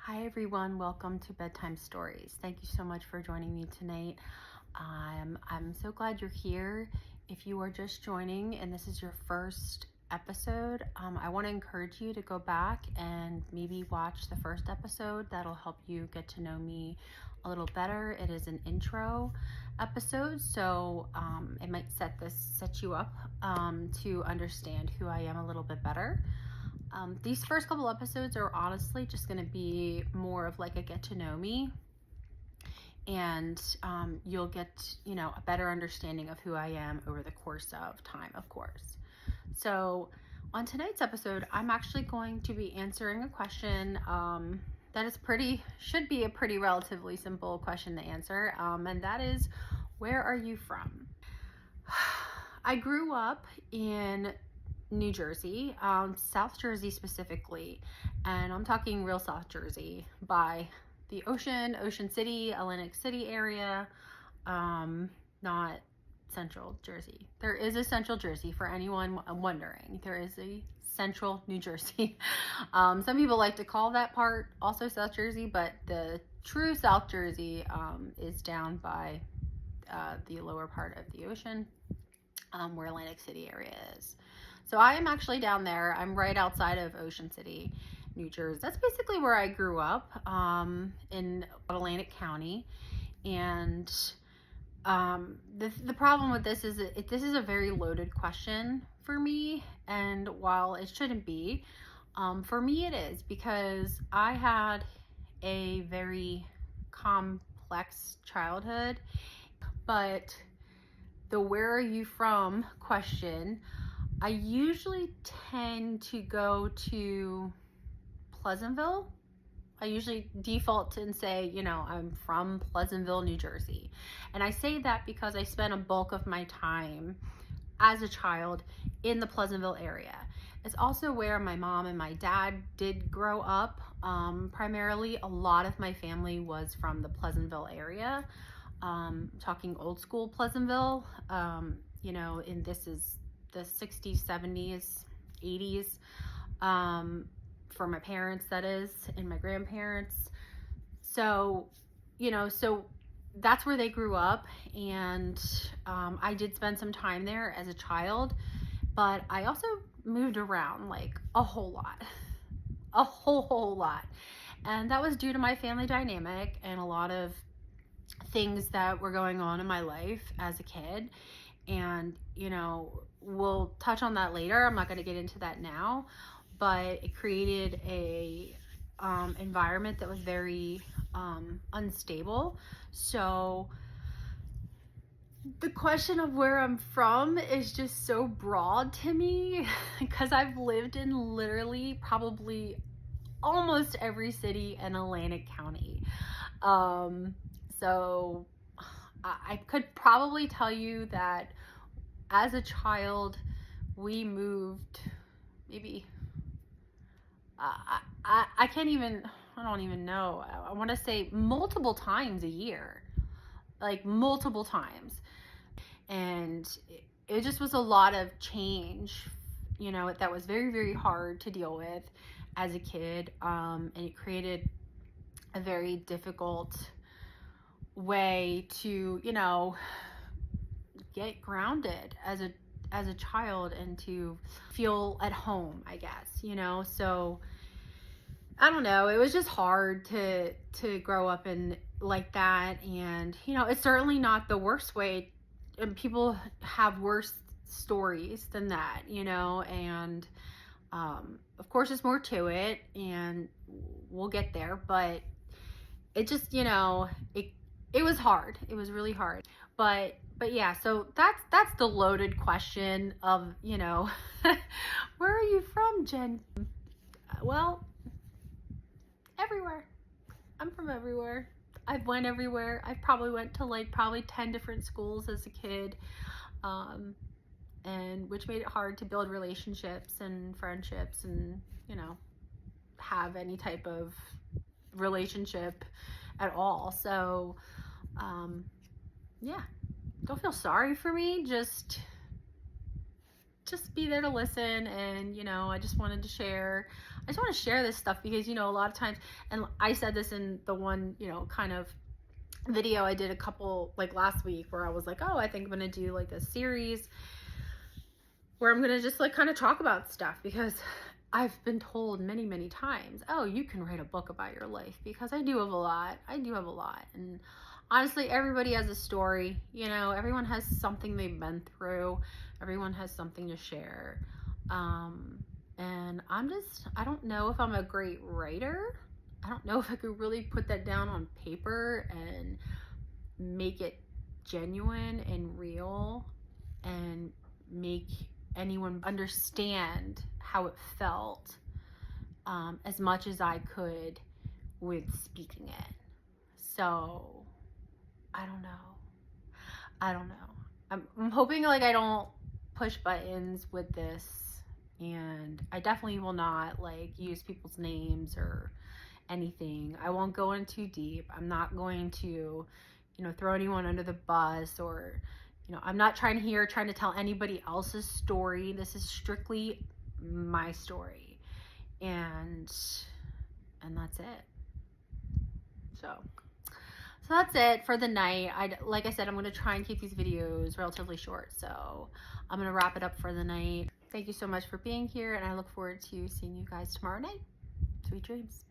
Hi everyone, welcome to Bedtime Stories. Thank you so much for joining me tonight. I'm so glad you're here. If you are just joining and this is your first episode, I want to encourage you to go back and maybe watch the first episode. That'll help you get to know me a little better. It is an intro episode, so it might set you up to understand who I am a little bit better. These first couple episodes are honestly just going to be more of like a get to know me, and you'll get, a better understanding of who I am over the course of time, of course. So on tonight's episode, I'm actually going to be answering a question should be a pretty relatively simple question to answer, and that is, where are you from? I grew up in New Jersey, South Jersey specifically, and I'm talking real South Jersey by the Ocean City, Atlantic City area, not Central Jersey. There is a Central Jersey for anyone wondering. There is a Central New Jersey. Some people like to call that part also South Jersey, but the true South Jersey is down by the lower part of the ocean, where Atlantic City area is. So I am actually down there. I'm right outside of Ocean City, New Jersey. That's basically where I grew up, in Atlantic County. And the problem with this is that this is a very loaded question for me. And while it shouldn't be, for me it is, because I had a very complex childhood. But the where are you from question, I usually tend to go to Pleasantville. I usually default and say, I'm from Pleasantville, New Jersey. And I say that because I spent a bulk of my time as a child in the Pleasantville area. It's also where my mom and my dad did grow up. Primarily, a lot of my family was from the Pleasantville area. Talking old school Pleasantville, and this is the 60s, 70s, 80s, for my parents, that is, and my grandparents. So, so that's where they grew up. And I did spend some time there as a child, but I also moved around like a whole lot, a whole lot. And that was due to my family dynamic and a lot of things that were going on in my life as a kid. And, we'll touch on that later. I'm not going to get into that now, but it created a environment that was very unstable. So the question of where I'm from is just so broad to me because I've lived in literally probably almost every city in Atlantic County. So I could probably tell you that as a child, we moved maybe, I don't even know. I want to say multiple times a year, like multiple times. And it just was a lot of change, that was very, very hard to deal with as a kid. And it created a very difficult way to, get grounded as a child and to feel at home, I guess, so I don't know, it was just hard to grow up in like that. And it's certainly not the worst way, and people have worse stories than that, and of course there's more to it and we'll get there, but it just, it was hard. It was really hard. But yeah, so that's the loaded question of, where are you from, Jen? Well, everywhere. I'm from everywhere. I've went everywhere. I probably went to probably 10 different schools as a kid, and which made it hard to build relationships and friendships and, have any type of relationship at all. So, yeah, don't feel sorry for me. Just be there to listen. And, I just wanted to share I just want to share this stuff because, you know, a lot of times, and I said this in the one, you know, kind of video I did a couple, like last week, where I was like, oh, I think I'm going to do like this series where I'm going to just like kind of talk about stuff, because I've been told many, many times, oh, you can write a book about your life, because I do have a lot. I do have a lot. And honestly, everybody has a story, you know, everyone has something they've been through. Everyone has something to share. And I don't know if I'm a great writer. I don't know if I could really put that down on paper and make it genuine and real and make anyone understand how it felt, as much as I could with speaking it. So I don't know. I'm hoping like I don't push buttons with this, and I definitely will not like use people's names or anything. I won't go in too deep. I'm not going to, you know, throw anyone under the bus, or, you know, I'm not trying to tell anybody else's story. This is strictly my story. And that's it. So that's it for the night. Like I said, I'm going to try and keep these videos relatively short. So I'm going to wrap it up for the night. Thank you so much for being here, and I look forward to seeing you guys tomorrow night. Sweet dreams.